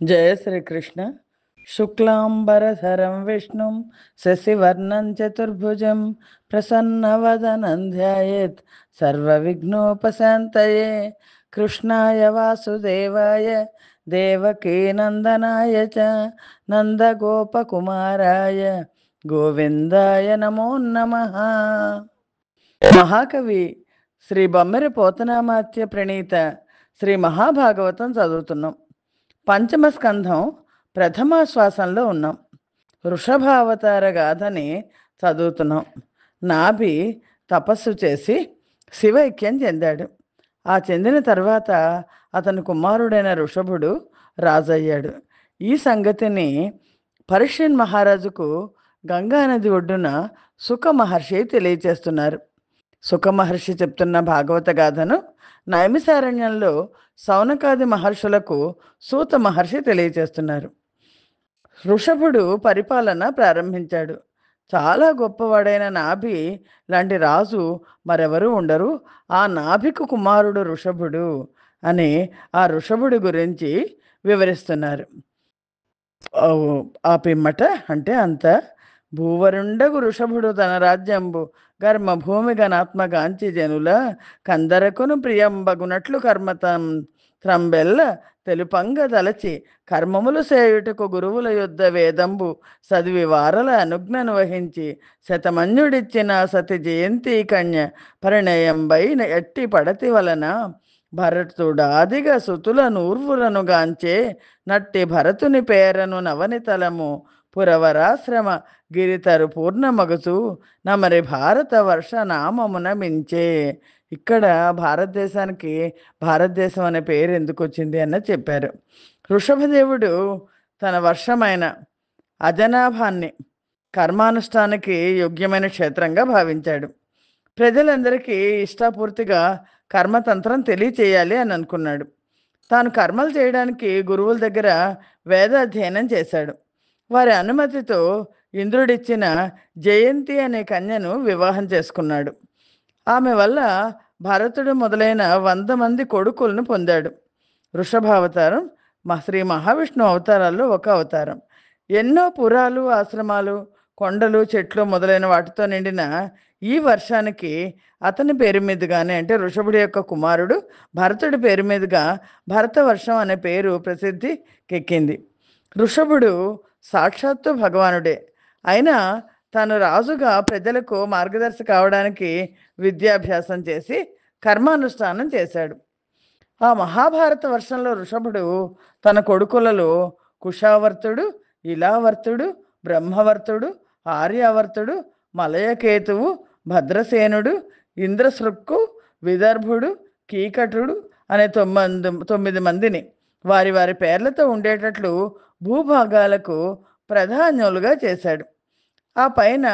జయ శ్రీకృష్ణ. శుక్లాంబరధరం విష్ణుం శశివర్ణం చతుర్భుజం ప్రసన్నవదనం ధ్యాయేత్ సర్వవిఘ్నోపశాంతయే. కృష్ణాయ వాసుదేవాయ దేవకీనందనాయ చ నందగోపకుమారాయ గోవిందాయ నమో నమః. మహాకవి శ్రీ బొమ్మెర పోతనామాత్య ప్రణీత శ్రీ మహాభాగవతం చదువుతున్నాం. పంచమ స్కంధం ప్రథమాశ్వాసంలో ఉన్నాం. వృషభావతార గాథని చదువుతున్నాం. నాభి తపస్సు చేసి శివైక్యం చెందాడు. ఆ చెందిన తర్వాత అతని కుమారుడైన ఋషభుడు రాజయ్యాడు. ఈ సంగతిని పరీక్షణ్ మహారాజుకు గంగానది ఒడ్డున సుఖ మహర్షి తెలియచేస్తున్నారు. సుఖ మహర్షి చెప్తున్న భాగవత గాథను నైమిసారణ్యంలో సౌనకాది మహర్షులకు సూత మహర్షి తెలియచేస్తున్నారు. వృషభుడు పరిపాలన ప్రారంభించాడు. చాలా గొప్పవాడైన నాభి లాంటి రాజు మరెవరూ ఉండరు. ఆ నాభికు కుమారుడు ఋషభుడు అని ఆ ఋషభుడి గురించి వివరిస్తున్నారు. ఆ పిమ్మట అంటే అంత భూవరుండగు ఋషభుడు తన రాజ్యంబు కర్మ భూమి గణాత్మగాంచి జనుల కందరకును ప్రియంబగునట్లు కర్మతం త్రంబెల్ల తెలుపంగ దలచి కర్మములు సేయుటకు గురువుల యుద్ధ వేదంబు చదివి వారల అనుజ్ఞను వహించి శతమన్యుడిచ్చిన సతి జయంతి కన్య పరిణయంబై ఎట్టి పడతి వలన భరతుడాదిగా సుతుల నూర్వులను గాంచే నట్టి భరతుని పేరను నవనితలము పురవరాశ్రమ గిరితరు పూర్ణమగుచు నమరి భారత వర్ష నామమున మించే. ఇక్కడ భారతదేశానికి భారతదేశం అనే పేరు ఎందుకు వచ్చింది అన్న చెప్పారు. వృషభదేవుడు తన వర్షమైన అజనాభాన్ని కర్మానుష్ఠానికి యోగ్యమైన క్షేత్రంగా భావించాడు. ప్రజలందరికీ ఇష్టాపూర్తిగా కర్మతంత్రం తెలియచేయాలి అని అనుకున్నాడు. తాను కర్మలు చేయడానికి గురువుల దగ్గర వేద అధ్యయనం చేశాడు. వారి అనుమతితో ఇంద్రుడిచ్చిన జయంతి అనే కన్యను వివాహం చేసుకున్నాడు. ఆమె వల్ల భరతుడు మొదలైన 100 మంది కొడుకులను పొందాడు. వృషభావతారం శ్రీ మహావిష్ణు అవతారాల్లో ఒక అవతారం. ఎన్నో పురాలు, ఆశ్రమాలు, కొండలు, చెట్లు మొదలైన వాటితో నిండిన ఈ వర్షానికి అతని పేరు మీదుగానే అంటే వృషభుడి యొక్క కుమారుడు భరతుడి పేరు మీదుగా భరత వర్షం అనే పేరు ప్రసిద్ధికెక్కింది. వృషభుడు సాక్షాత్తు భగవానుడే. అయినా తాను రాజుగా ప్రజలకు మార్గదర్శి కావడానికి విద్యాభ్యాసం చేసి కర్మానుష్ఠానం చేశాడు. ఆ మహాభారత వర్షంలో వృషభుడు తన కొడుకులలో కుషావర్తుడు, ఇలావర్తుడు, బ్రహ్మవర్తుడు, ఆర్యావర్తుడు, మలయకేతువు, భద్రసేనుడు, ఇంద్రశృక్కు, విదర్భుడు, కీకటుడు అనే 9 మందిని వారి వారి పేర్లతో ఉండేటట్లు భూభాగాలకు ప్రధాన్యులుగా చేశాడు. ఆ పైన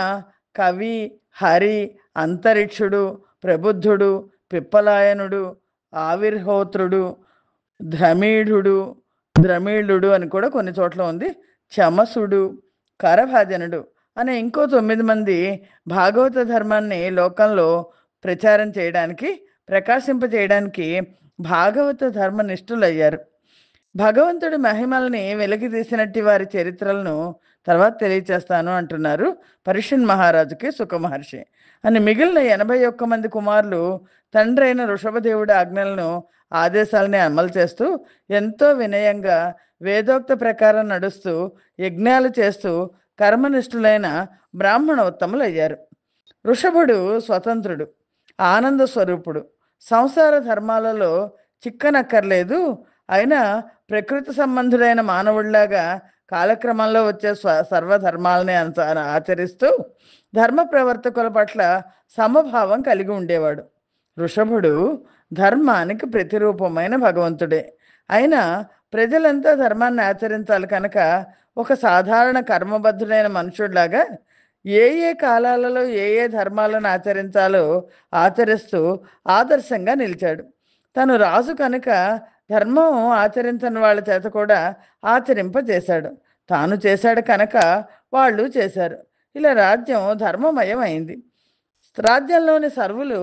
కవి, హరి, అంతరిక్షుడు, ప్రబుద్ధుడు, పిప్పలాయనుడు, ఆవిర్హోత్రుడు, ద్రమీళుడు అని కూడా కొన్ని చోట్ల ఉంది, చమసుడు, కరభాజనుడు అనే ఇంకో 9 మంది భాగవత ధర్మాన్ని లోకంలో ప్రచారం చేయడానికి, ప్రకాశింపచేయడానికి భాగవత ధర్మ నిష్ఠులయ్యారు. భగవంతుడి మహిమల్ని వెలికి తీసినట్టు వారి చరిత్రలను తర్వాత తెలియచేస్తాను అంటున్నారు పరీక్షణ్ మహారాజుకి సుఖ మహర్షి. అని మిగిలిన 81 మంది కుమారులు తండ్రి అయిన ఋషభదేవుడి ఆజ్ఞలను, ఆదేశాలని అమలు చేస్తూ ఎంతో వినయంగా వేదోక్త ప్రకారం నడుస్తూ యజ్ఞాలు చేస్తూ కర్మనిష్ఠులైన బ్రాహ్మణోత్తములు అయ్యారు. వృషభుడు స్వతంత్రుడు, ఆనంద స్వరూపుడు, సంసార ధర్మాలలో చిక్కనక్కర్లేదు. అయినా ప్రకృతి సంబంధుడైన మానవుడిలాగా కాలక్రమంలో వచ్చే సర్వధర్మాలని ఆచరిస్తూ ధర్మ ప్రవర్తకుల పట్ల సమభావం కలిగి ఉండేవాడు. వృషభుడు ధర్మానికి ప్రతిరూపమైన భగవంతుడే. అయినా ప్రజలంతా ధర్మాన్ని ఆచరించాలి కనుక ఒక సాధారణ కర్మబద్ధుడైన మనుషుడిలాగా ఏ ఏ కాలాలలో ఏ ఏ ధర్మాలను ఆచరించాలో ఆచరిస్తూ ఆదర్శంగా నిలిచాడు. తను రాజు కనుక ధర్మం ఆచరించని వాళ్ళ చేత కూడా ఆచరింపజేశాడు. తాను చేశాడు కనుక వాళ్ళు చేశారు. ఇలా రాజ్యం ధర్మమయం అయింది. రాజ్యంలోని సర్వులు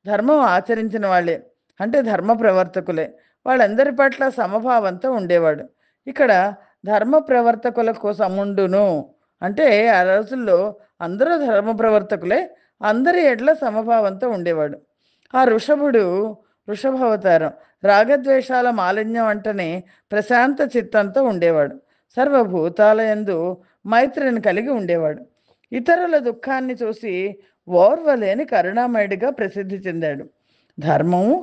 ధర్మం ఆచరించిన వాళ్ళే, అంటే ధర్మ ప్రవర్తకులే. వాళ్ళందరి పట్ల సమభావంతో ఉండేవాడు. ఇక్కడ ధర్మ ప్రవర్తకులకు సముండును అంటే ఆ రోజుల్లో అందరూ ధర్మ ప్రవర్తకులే, అందరి ఎడ్ల సమభావంతో ఉండేవాడు. ఆ వృషభావతారం రాగద్వేషాల మాలిన్యం అంటనే ప్రశాంత చిత్తంతో ఉండేవాడు. సర్వభూతాలయందు మైత్రిని కలిగి ఉండేవాడు. ఇతరుల దుఃఖాన్ని చూసి ఓర్వలేని కరుణామయుడిగా ప్రసిద్ధి చెందాడు. ధర్మము,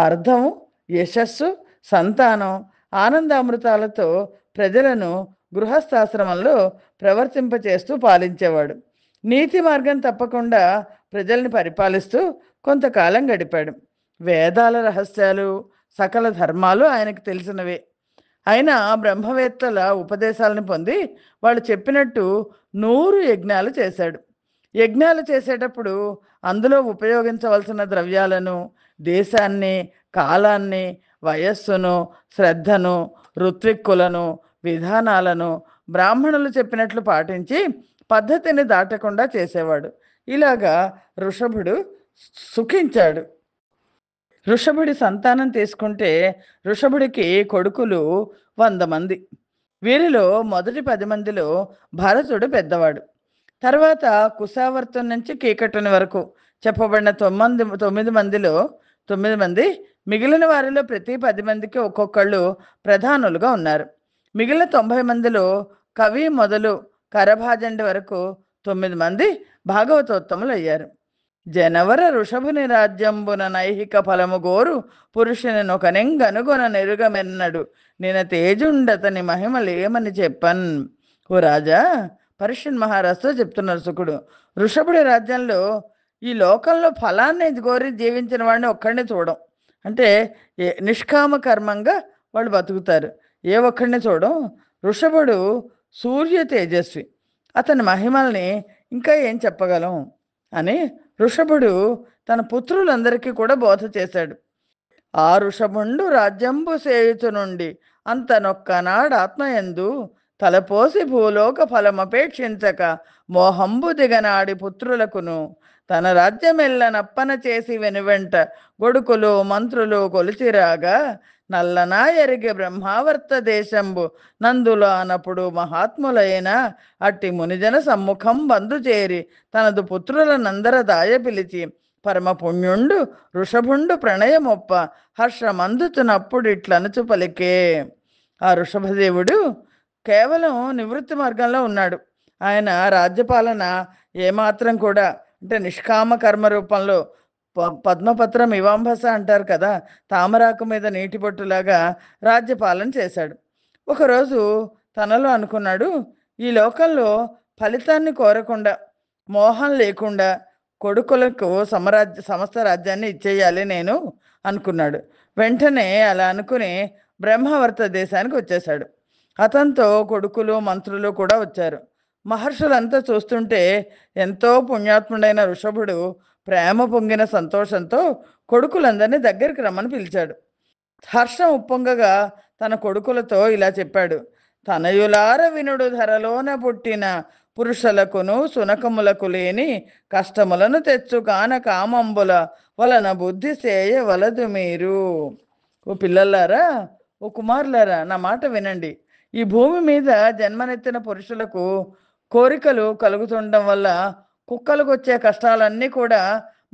అర్థము, యశస్సు, సంతానం, ఆనందామృతాలతో ప్రజలను గృహస్థాశ్రమంలో ప్రవర్తింపచేస్తూ పాలించేవాడు. నీతి మార్గం తప్పకుండా ప్రజల్ని పరిపాలిస్తూ కొంతకాలం గడిపాడు. వేదాల రహస్యాలు, సకల ధర్మాలు ఆయనకు తెలిసినవే. అయినా బ్రహ్మవేత్తల ఉపదేశాలను పొంది వాళ్ళు చెప్పినట్టు 100 యజ్ఞాలు చేశాడు. యజ్ఞాలు చేసేటప్పుడు అందులో ఉపయోగించవలసిన ద్రవ్యాలను, దేశాన్ని, కాలాన్ని, వయస్సును, శ్రద్ధను, ఋత్విక్కులను, విధానాలను బ్రాహ్మణులు చెప్పినట్లు పాటించి పద్ధతిని దాటకుండా చేసేవాడు. ఇలాగా ఋషభుడు సుఖించాడు. ఋషభుడి సంతానం తీసుకుంటే ఋషభుడికి కొడుకులు 100 మంది. వీరిలో మొదటి 10 మందిలో భరతుడు పెద్దవాడు. తర్వాత కుశావర్తం నుంచి కీకటుని వరకు చెప్పబడిన 9 మందిలో 9 మంది, మిగిలిన వారిలో ప్రతి 10 మందికి ఒక్కొక్కళ్ళు ప్రధానులుగా ఉన్నారు. మిగిలిన 90 మందిలో కవి మొదలు కరభాజండి వరకు 9 మంది భాగవతోత్తములు అయ్యారు. జనవర ఋషభుని రాజ్యంబున నైహిక ఫలము గోరు పురుషుని నొకనెంగనుగొన నెరుగమెన్నడు నిన తేజుండతని మహిమలేమని చెప్పన్. ఓ రాజా, పరీక్షన్ మహారాజుతో చెప్తున్నారు శుకుడు, ఋషభుడి రాజ్యంలో ఈ లోకంలో ఫలాన్ని కోరి జీవించిన వాడిని ఒక్కడిని చూడం. అంటే నిష్కామ కర్మంగా వాళ్ళు బతుకుతారు. ఏ ఒక్కడిని చూడం. ఋషభుడు సూర్య తేజస్వి, అతని మహిమల్ని ఇంకా ఏం చెప్పగలం అని ఋషభుడు తన పుత్రులందరికీ కూడా బోధ చేశాడు. ఆ ఋషభుండు రాజ్యంబు సేయుచు నుండి అంతనొక్కనాడు ఆత్మయందు తలపోసి భూలోక ఫలమపేక్షించక మోహంబు దిగనాడి పుత్రులకును తన రాజ్యమెల్ల నప్పన చేసి వెనువెంట గొడుకులు మంత్రులు కొలిచిరాగా నల్లనా ఎరిగి బ్రహ్మావర్త దేశంబు నందులో అనప్పుడు మహాత్ములైన అట్టి మునిజన సమ్ముఖం బంధు చేరి తనదు పుత్రులనందర దాయ పిలిచి పరమ పుణ్యుండు ఋషభుండు ప్రణయమొప్ప హర్షమందుతునప్పుడు ఇట్లనుచు పలికే. ఆ ఋషభదేవుడు కేవలం నివృత్తి మార్గంలో ఉన్నాడు. ఆయన రాజ్యపాలన ఏమాత్రం కూడా అంటే నిష్కామ కర్మ రూపంలో పద్మపత్రం ఇవాంభస అంటారు కదా, తామరాకు మీద నీటి బొట్టులాగా రాజ్యపాలన చేశాడు. ఒకరోజు తనలో అనుకున్నాడు, ఈ లోకంలో ఫలితాన్ని కోరకుండా, మోహం లేకుండా కొడుకులకు సమస్త రాజ్యాన్ని ఇచ్చేయాలి నేను అనుకున్నాడు. వెంటనే అలా అనుకుని బ్రహ్మావర్త దేశానికి వచ్చేశాడు. అతనితో కొడుకులు మంత్రులు కూడా వచ్చారు. మహర్షులంతా చూస్తుంటే ఎంతో పుణ్యాత్ముడైన ఋషభుడు ప్రేమ పొంగిన సంతోషంతో కొడుకులందరినీ దగ్గరికి రమ్మని పిలిచాడు. హర్షం ఉప్పొంగగా తన కొడుకులతో ఇలా చెప్పాడు, తనయులార వినుడు ధరలోన పుట్టిన పురుషులకును సునకములకు లేని కష్టములను తెచ్చు కాన కామంబుల వలన బుద్ధి సేయ వలదు మీరు. ఓ పిల్లలారా, ఓ కుమారులారా, నా మాట వినండి. ఈ భూమి మీద జన్మనెత్తిన పురుషులకు కోరికలు కలుగుతుండడం వల్ల కుక్కలకు వచ్చే కష్టాలన్నీ కూడా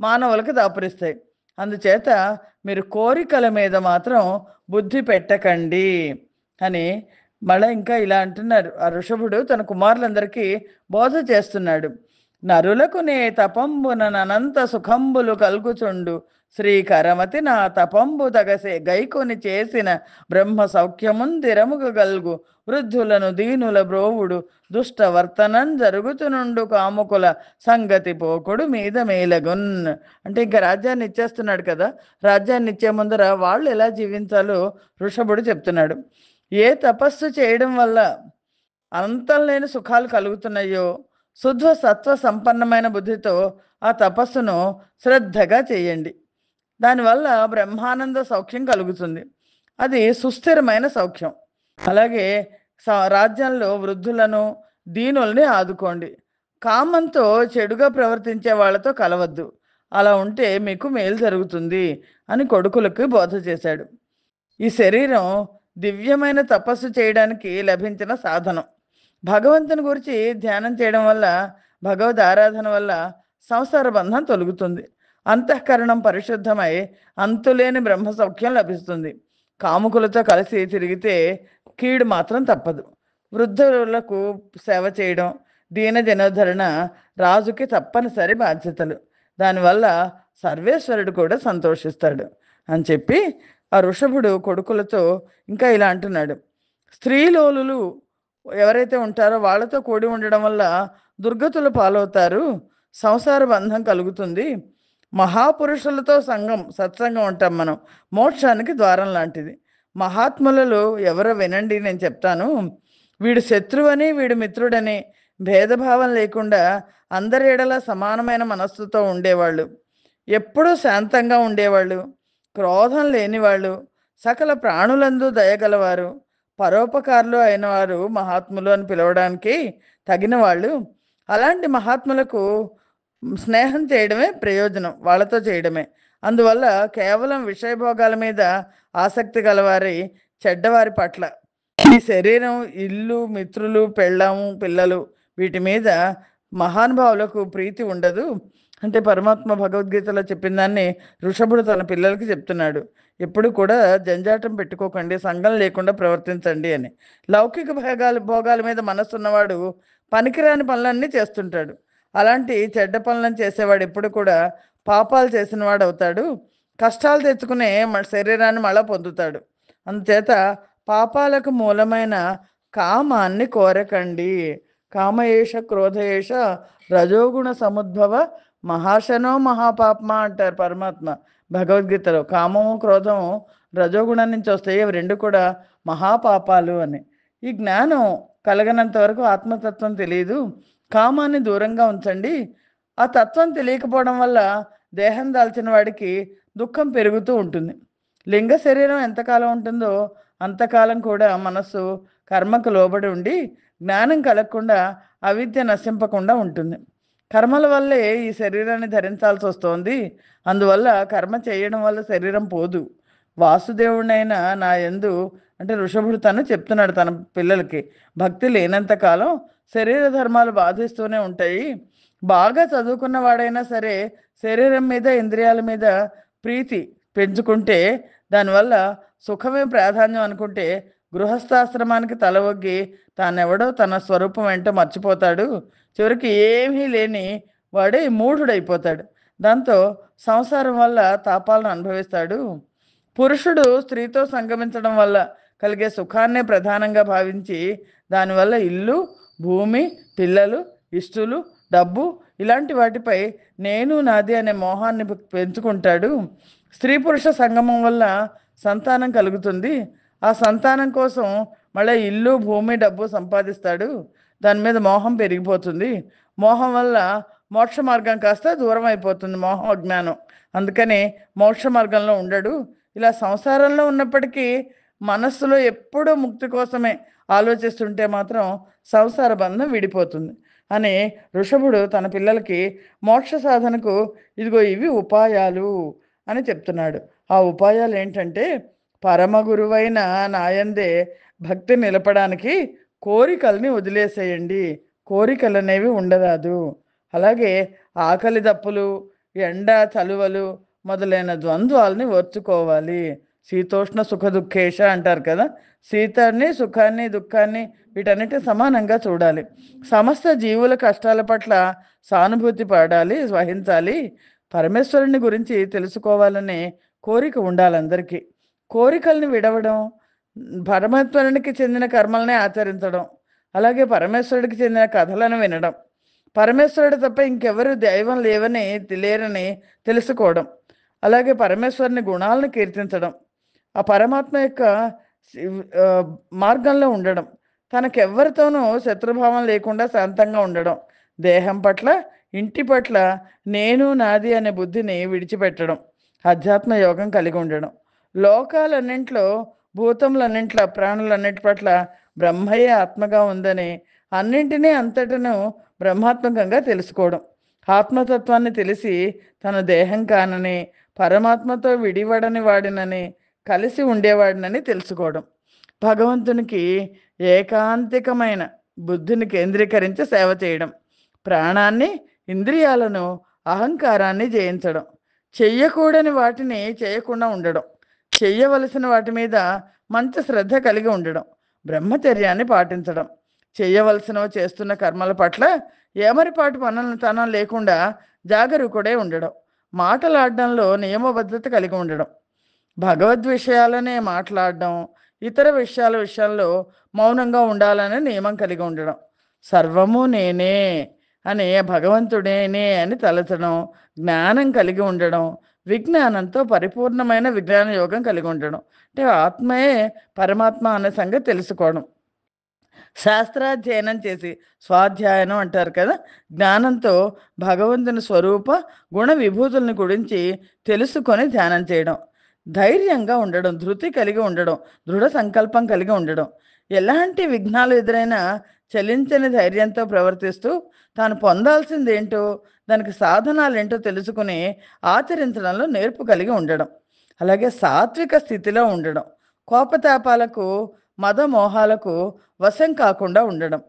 మానవులకు దాపురిస్తాయి. అందుచేత మీరు కోరికల మీద మాత్రం బుద్ధి పెట్టకండి అని మళ్ళీ ఇంకా ఇలా అంటున్నారు. ఆ ఋషభుడు తన కుమారులందరికీ బోధ చేస్తున్నాడు. నరులకు నే తపంబుననంత సుఖంబులు కల్గుచుండు శ్రీకరమతి నా తపంబు తగసే గైకొని చేసిన బ్రహ్మ సౌఖ్యముందిరముగ గల్గు వృద్ధులను దీనుల బ్రోవుడు దుష్ట వర్తనం జరుగుతునుండు కాముకుల సంగతి పోకుడు మీద మేలగున్. అంటే ఇంకా రాజ్యాన్ని ఇచ్చేస్తున్నాడు కదా, రాజ్యాన్ని ఇచ్చే ముందర వాళ్ళు ఎలా జీవించాలో ఋషభుడు చెప్తున్నాడు. ఏ తపస్సు చేయడం వల్ల అంతం లేని సుఖాలు కలుగుతున్నాయో శుద్ధ సత్వ సంపన్నమైన బుద్ధితో ఆ తపస్సును శ్రద్ధగా చేయండి. దానివల్ల బ్రహ్మానంద సౌఖ్యం కలుగుతుంది. అది సుస్థిరమైన సౌఖ్యం. అలాగే రాజ్యంలో వృద్ధులను దీనుల్ని ఆదుకోండి. కామంతో చెడుగా ప్రవర్తించే వాళ్ళతో కలవద్దు. అలా ఉంటే మీకు మేలు జరుగుతుంది అని కొడుకులకు బోధ చేశాడు. ఈ శరీరం దివ్యమైన తపస్సు చేయడానికి లభించిన సాధనం. భగవంతుని గురించి ధ్యానం చేయడం వల్ల, భగవద్ ఆరాధన వల్ల సంసార బంధం తొలగుతుంది. అంతఃకరణం పరిశుద్ధమై అంతులేని బ్రహ్మ సౌఖ్యం లభిస్తుంది. కాముకులతో కలిసి తిరిగితే కీడు మాత్రం తప్పదు. వృద్ధులకు సేవ చేయడం, దీన జనోద్ధరణ రాజుకి తప్పనిసరి బాధ్యతలు. దానివల్ల సర్వేశ్వరుడు కూడా సంతోషిస్తాడు అని చెప్పి ఆ ఋషభుడు కొడుకులతో ఇంకా ఇలా అంటున్నాడు. స్త్రీలోలులు ఎవరైతే ఉంటారో వాళ్ళతో కూడి ఉండడం వల్ల దుర్గతులు పాలవుతారు, సంసార బంధం కలుగుతుంది. మహాపురుషులతో సత్సంగం ఉంటాం మనం, మోక్షానికి ద్వారం లాంటిది. మహాత్ములలో ఎవరో వినండి, నేను చెప్తాను. వీడు శత్రువని వీడు మిత్రుడని భేదభావం లేకుండా అందరి ఎడల సమానమైన మనస్సుతో ఉండేవాళ్ళు, ఎప్పుడూ శాంతంగా ఉండేవాళ్ళు, క్రోధం లేనివాళ్ళు, సకల ప్రాణులందు దయగలవారు, పరోపకారులు అయిన వారు మహాత్ములు అని పిలవడానికి తగిన వాళ్ళు. అలాంటి మహాత్ములకు స్నేహం చేయడమే ప్రయోజనం, వాళ్ళతో చేయడమే. అందువల్ల కేవలం విషయభోగాల మీద ఆసక్తి గలవారి చెడ్డవారి పట్ల ఈ శరీరం, ఇల్లు, మిత్రులు, పెళ్ళాము, పిల్లలు వీటి మీద మహానుభావులకు ప్రీతి ఉండదు. అంటే పరమాత్మ భగవద్గీతలో చెప్పిన దాన్ని ఋషభుడు తన పిల్లలకి చెప్తున్నాడు. ఎప్పుడు కూడా జంజాటం పెట్టుకోకండి, సంఘం లేకుండా ప్రవర్తించండి అని. లౌకిక భోగాల మీద మనసు ఉన్నవాడు పనికిరాని పనులన్నీ చేస్తుంటాడు. అలాంటి చెడ్డ పనులను చేసేవాడు ఎప్పుడు కూడా పాపాలు చేసిన వాడు అవుతాడు, కష్టాలు తెచ్చుకునే శరీరాన్ని మళ్ళా పొందుతాడు. అందుచేత పాపాలకు మూలమైన కామాన్ని కోరకండి. కామయేష క్రోధయేష రజోగుణ సముద్భవ మహాశనో మహాపాప్మ అంటారు పరమాత్మ భగవద్గీతలో. కామము క్రోధము రజోగుణం నుంచి వస్తాయి, అవి రెండు కూడా మహాపాపాలు అని. ఈ జ్ఞానం కలగనంత వరకు ఆత్మతత్వం తెలియదు. కామాన్ని దూరంగా ఉంచండి. ఆ తత్వం తెలియకపోవడం వల్ల దేహం దాల్చిన వాడికి దుఃఖం పెరుగుతూ ఉంటుంది. లింగ శరీరం ఎంతకాలం ఉంటుందో అంతకాలం కూడా మనస్సు కర్మకు లోబడి ఉండి జ్ఞానం కలగకుండా అవిద్య నశింపకుండా ఉంటుంది. కర్మల వల్లే ఈ శరీరాన్ని ధరించాల్సి వస్తోంది. అందువల్ల కర్మ చేయడం వల్ల శరీరం పోదు. వాసుదేవుడైన నా యందు, అంటే ఋషభుడు తను చెప్తున్నాడు తన పిల్లలకి, భక్తి లేనంతకాలం శరీర ధర్మాలు బాధిస్తూనే ఉంటాయి. బాగా చదువుకున్న వాడైనా సరే శరీరం మీద, ఇంద్రియాల మీద ప్రీతి పెంచుకుంటే, దానివల్ల సుఖమే ప్రాధాన్యం అనుకుంటే గృహస్థాశ్రమానికి తల ఒగ్గి తానెవడో తన స్వరూపం ఏంటో మర్చిపోతాడు. చివరికి ఏమీ లేని వాడే మూఢుడైపోతాడు. దాంతో సంసారం వల్ల తాపాలను అనుభవిస్తాడు. పురుషుడు స్త్రీతో సంగమించడం వల్ల కలిగే సుఖాన్నే ప్రధానంగా భావించి దానివల్ల ఇల్లు, భూమి, పిల్లలు, ఇష్టులు, డబ్బు ఇలాంటి వాటిపై నేను నాది అనే మోహాన్ని పెంచుకుంటాడు. స్త్రీ పురుష సంగమం వల్ల సంతానం కలుగుతుంది. ఆ సంతానం కోసం మళ్ళీ ఇల్లు, భూమి, డబ్బు సంపాదిస్తాడు. దాని మీద మోహం పెరిగిపోతుంది. మోహం వల్ల మోక్ష మార్గం కాస్త దూరం అయిపోతుంది, మోహం అజ్ఞానం. అందుకని మోక్ష మార్గంలో ఉండడు. ఇలా సంసారంలో ఉన్నప్పటికీ మనస్సులో ఎప్పుడూ ముక్తి కోసమే ఆలోచిస్తుంటే మాత్రం సంసార బంధం విడిపోతుంది అని ఋషభుడు తన పిల్లలకి మోక్ష సాధనకు ఇదిగో ఇవి ఉపాయాలు అని చెప్తున్నాడు. ఆ ఉపాయాలు ఏంటంటే, పరమ గురువైన నాయందే భక్తి నిలపడానికి కోరికల్ని వదిలేసేయండి, కోరికలు అనేవి ఉండరాదు. అలాగే ఆకలి దప్పులు, ఎండ చలువలు మొదలైన ద్వంద్వాలని ఓర్చుకోవాలి. శీతోష్ణ సుఖ దుఃఖేష అంటారు కదా, శీతాన్ని, సుఖాన్ని, దుఃఖాన్ని వీటన్నిటిని సమానంగా చూడాలి. సమస్త జీవుల కష్టాల పట్ల సానుభూతి పడాలి, వహించాలి. పరమేశ్వరుని గురించి తెలుసుకోవాలనే కోరిక ఉండాలి అందరికీ. కోరికల్ని విడవడం, పరమేశ్వరునికి చెందిన కర్మలనే ఆచరించడం, అలాగే పరమేశ్వరుడికి చెందిన కథలను వినడం, పరమేశ్వరుడు తప్ప ఇంకెవరు దైవం లేరని తెలుసుకోవడం, అలాగే పరమేశ్వరుని గుణాలను కీర్తించడం, ఆ పరమాత్మ యొక్క మార్గంలో ఉండడం, తనకెవ్వరితోనూ శత్రుభావం లేకుండా శాంతంగా ఉండడం, దేహం పట్ల, ఇంటి పట్ల నేను నాది అనే బుద్ధిని విడిచిపెట్టడం, అధ్యాత్మ యోగం కలిగి ఉండడం, లోకాలన్నింట్లో, భూతములన్నింట్లో, ప్రాణులన్నింటి పట్ల బ్రహ్మయ్య ఆత్మగా ఉందని, అన్నింటినీ అంతటను బ్రహ్మాత్మకంగా తెలుసుకోవడం, ఆత్మతత్వాన్ని తెలిసి తన దేహం కానని, పరమాత్మతో విడివడని వాడినని, కలిసి ఉండేవాడినని తెలుసుకోవడం. భగవంతునికి ఏకాంతికమైన బుద్ధిని కేంద్రీకరించి సేవ చేయడం, ప్రాణాన్ని, ఇంద్రియాలను, అహంకారాన్ని జయించడం, చెయ్యకూడని వాటిని చేయకుండా ఉండడం, చెయ్యవలసిన వాటి మీద మంచి శ్రద్ధ కలిగి ఉండడం, బ్రహ్మచర్యాన్ని పాటించడం, చేయవలసినవి చేస్తున్న కర్మల పట్ల ఏమరిపాటు తనం లేకుండా జాగరూకుడై ఉండడం, మాటలాడడంలో నియమబద్ధత కలిగి ఉండడం, భగవద్ విషయాలనే మాట్లాడడం, ఇతర విషయాల్లో మౌనంగా ఉండాలనే నియమం కలిగి ఉండడం, సర్వము నేనే అని భగవంతుడేనే అని తలచడం, జ్ఞానం కలిగి ఉండడం, విజ్ఞానంతో పరిపూర్ణమైన విజ్ఞాన యోగం కలిగి ఉండడం, అంటే ఆత్మయే పరమాత్మ అనే సంగతి తెలుసుకోవడం, శాస్త్రాధ్యయనం చేసి, స్వాధ్యాయనం అంటారు కదా, జ్ఞానంతో భగవంతుని స్వరూప గుణ విభూతుల్ని గురించి తెలుసుకొని ధ్యానం చేయడం, ధైర్యంగా ఉండడం, ధృతి కలిగి ఉండడం, దృఢ సంకల్పం కలిగి ఉండడం, ఎలాంటి విఘ్నాలు ఎదురైనా చలించని ధైర్యంతో ప్రవర్తిస్తూ తాను పొందాల్సింది ఏంటో, దానికి సాధనాలు ఏంటో తెలుసుకుని ఆచరించడంలో నేర్పు కలిగి ఉండడం, అలాగే సాత్విక స్థితిలో ఉండడం, కోపతాపాలకు, మదమోహాలకు వశం కాకుండా ఉండడం,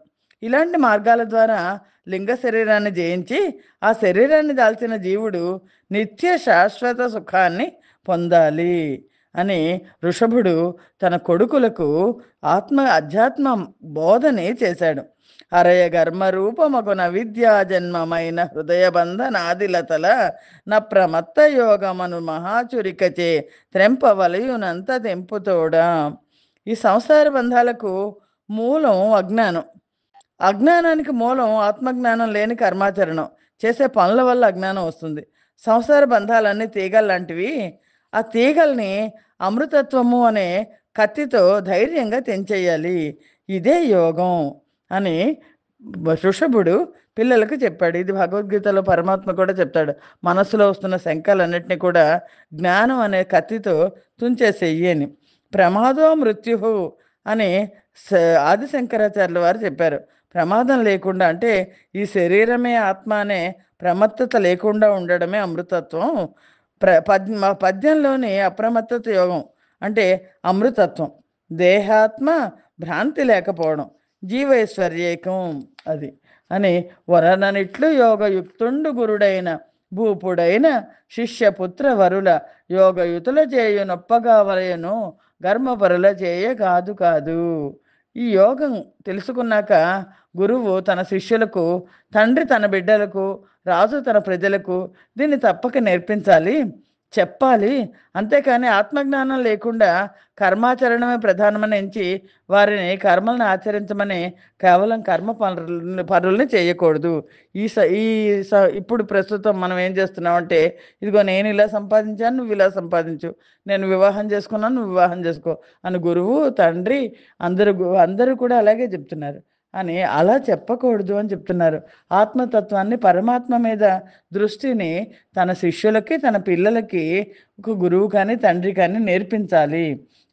ఇలాంటి మార్గాల ద్వారా లింగ శరీరాన్ని జయించి ఆ శరీరాన్ని దాల్చిన జీవుడు నిత్య శాశ్వత సుఖాన్ని పొందాలి అని ఋషభుడు తన కొడుకులకు అధ్యాత్మ బోధని చేశాడు. అరయ గర్మ రూపమగున విద్యా జన్మమైన హృదయ బంధనాదిలతల నప్రమత్త యోగమను మహాచురికచే త్రెంపవలయునంత తెంపుతోడా. ఈ సంసార బంధాలకు మూలం అజ్ఞానం, అజ్ఞానానికి మూలం ఆత్మజ్ఞానం లేని కర్మాచరణం, చేసే పనుల వల్ల అజ్ఞానం వస్తుంది. సంసార బంధాలన్నీ తీగలు లాంటివి. ఆ తీగల్ని అమృతత్వము అనే కత్తితో ధైర్యంగా తెంచేయాలి, ఇదే యోగం అని ఋషభుడు పిల్లలకు చెప్పాడు. ఇది భగవద్గీతలో పరమాత్మ కూడా చెప్తాడు. మనస్సులో వస్తున్న శంకలన్నిటినీ కూడా జ్ఞానం అనే కత్తితో తుంచేసేయి అని. ప్రమాదో మృత్యు అని ఆదిశంకరాచార్యుల వారు చెప్పారు. ప్రమాదం లేకుండా అంటే ఈ శరీరమే ఆత్మ అనే ప్రమత్తత లేకుండా ఉండడమే అమృతత్వం. పద్యంలోని అప్రమత్తత యోగం అంటే అమృతత్వం, దేహాత్మ భ్రాంతి లేకపోవడం, జీవైశ్వర్యేకం అది అని వరననిట్లు యోగయుక్తుండు గురుడైన భూపుడైన శిష్యపుత్ర వరుల యోగయుతుల చేయు నొప్పగా వలయను గర్మపరుల చేయ కాదు కాదు. ఈ యోగం తెలుసుకున్నాక గురువు తన శిష్యులకు, తండ్రి తన బిడ్డలకు, రాజు తన ప్రజలకు దీన్ని తప్పక నేర్పించాలి, చెప్పాలి. అంతేకాని ఆత్మజ్ఞానం లేకుండా కర్మాచరణమే ప్రధానమని ఎంచి వారిని కర్మలను ఆచరించమని కేవలం పరుల్ని చేయకూడదు. ఇప్పుడు ప్రస్తుతం మనం ఏం చేస్తున్నామంటే, ఇదిగో నేను ఇలా సంపాదించాను, నువ్వు ఇలా సంపాదించు, నేను వివాహం చేసుకున్నాను, నువ్వు వివాహం చేసుకో అని గురువు, తండ్రి అందరూ కూడా అలాగే చెప్తున్నారు. అని అలా చెప్పకూడదు అని చెప్తున్నారు. ఆత్మతత్వాన్ని, పరమాత్మ మీద దృష్టిని తన శిష్యులకి, తన పిల్లలకి ఒక గురువు కానీ తండ్రి కానీ నేర్పించాలి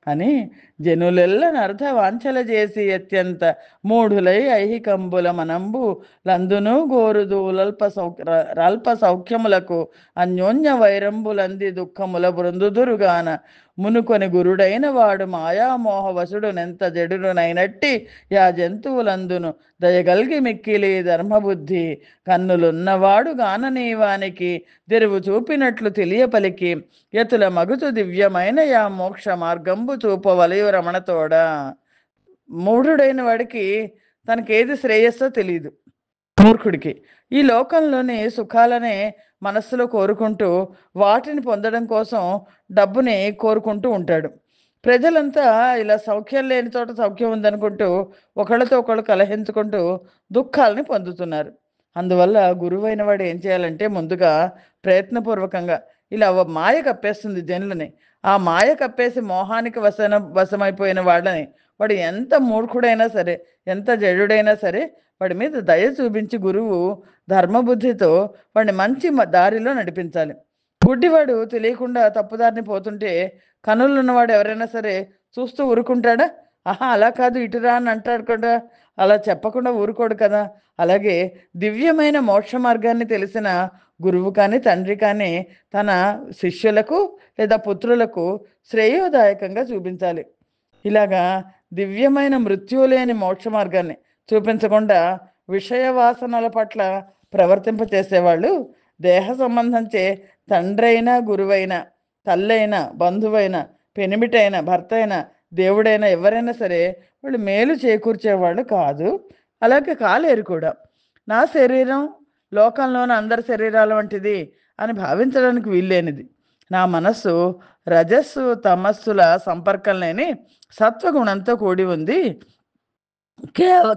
అని జనులెల్లను అర్థ వాంఛల చేసి అత్యంత మూఢులై ఐహికంబుల మనంబు లందును గోరుదు రల్ప సౌఖ్యములకు అన్యోన్య వైరంబులంది దుఃఖముల బృందుదురుగాన మునుకొని గురుడైన వాడు మాయామోహవశుడు నెంత జడునైనట్టి యా జంతువులందును దయగల్గి మిక్కిలి ధర్మబుద్ధి కన్నులున్నవాడు గాననీవానికి తెరువు చూపినట్లు తెలియపలికి యతుల మగుచు దివ్యమైన యా మోక్ష మార్గంబు చూపవలయు రమణతోడా. మూఢుడైన వాడికి తనకేది శ్రేయస్సో తెలియదు. మూర్ఖుడికి ఈ లోకంలోని సుఖాలనే మనస్సులో కోరుకుంటూ వాటిని పొందడం కోసం డబ్బుని కోరుకుంటూ ఉంటాడు. ప్రజలంతా ఇలా సౌఖ్యం లేని చోట సౌఖ్యం ఉందనుకుంటూ ఒకళ్ళతో ఒకళ్ళు కలహించుకుంటూ దుఃఖాలని పొందుతున్నారు. అందువల్ల గురువైన వాడు ఏం చేయాలంటే, ముందుగా ప్రయత్నపూర్వకంగా ఇలా మాయ కప్పేస్తుంది జనులని. ఆ మాయ కప్పేసి మోహానికి వశమైపోయిన వాళ్ళని, వాడు ఎంత మూర్ఖుడైనా సరే, ఎంత జడుడైనా సరే, వాడి మీద దయ చూపించి గురువు ధర్మబుద్ధితో వాడిని మంచి దారిలో నడిపించాలి. గుడ్డివాడు తెలియకుండా తప్పుదారిని పోతుంటే కనులున్నవాడు ఎవరైనా సరే చూస్తూ ఊరుకుంటాడా? ఆహా, అలా కాదు, ఇటురా అని అంటాడు కదా, అలా చెప్పకుండా ఊరుకోడు కదా. అలాగే దివ్యమైన మోక్ష మార్గాన్ని తెలిసిన గురువు కానీ తండ్రి కానీ తన శిష్యులకు లేదా పుత్రులకు శ్రేయోదాయకంగా చూపించాలి. ఇలాగా దివ్యమైన మృత్యువు లేని మోక్ష మార్గాన్ని చూపించకుండా విషయ వాసనల పట్ల ప్రవర్తింపచేసేవాళ్ళు దేహ సంబంధంచే తండ్రైనా గురువైనా తల్లైనా బంధువైనా పెనిమిటైన భర్త అయినా దేవుడైనా ఎవరైనా సరే వాళ్ళు మేలు చేకూర్చేవాళ్ళు కాదు, అలాగే కాలేరు కూడా. నా శరీరం లోకంలోని అందరి శరీరాల వంటిది అని భావించడానికి వీల్లేనిది. నా మనస్సు రజస్సు తమస్సుల సంపర్కం లేని సత్వగుణంతో కూడి ఉంది,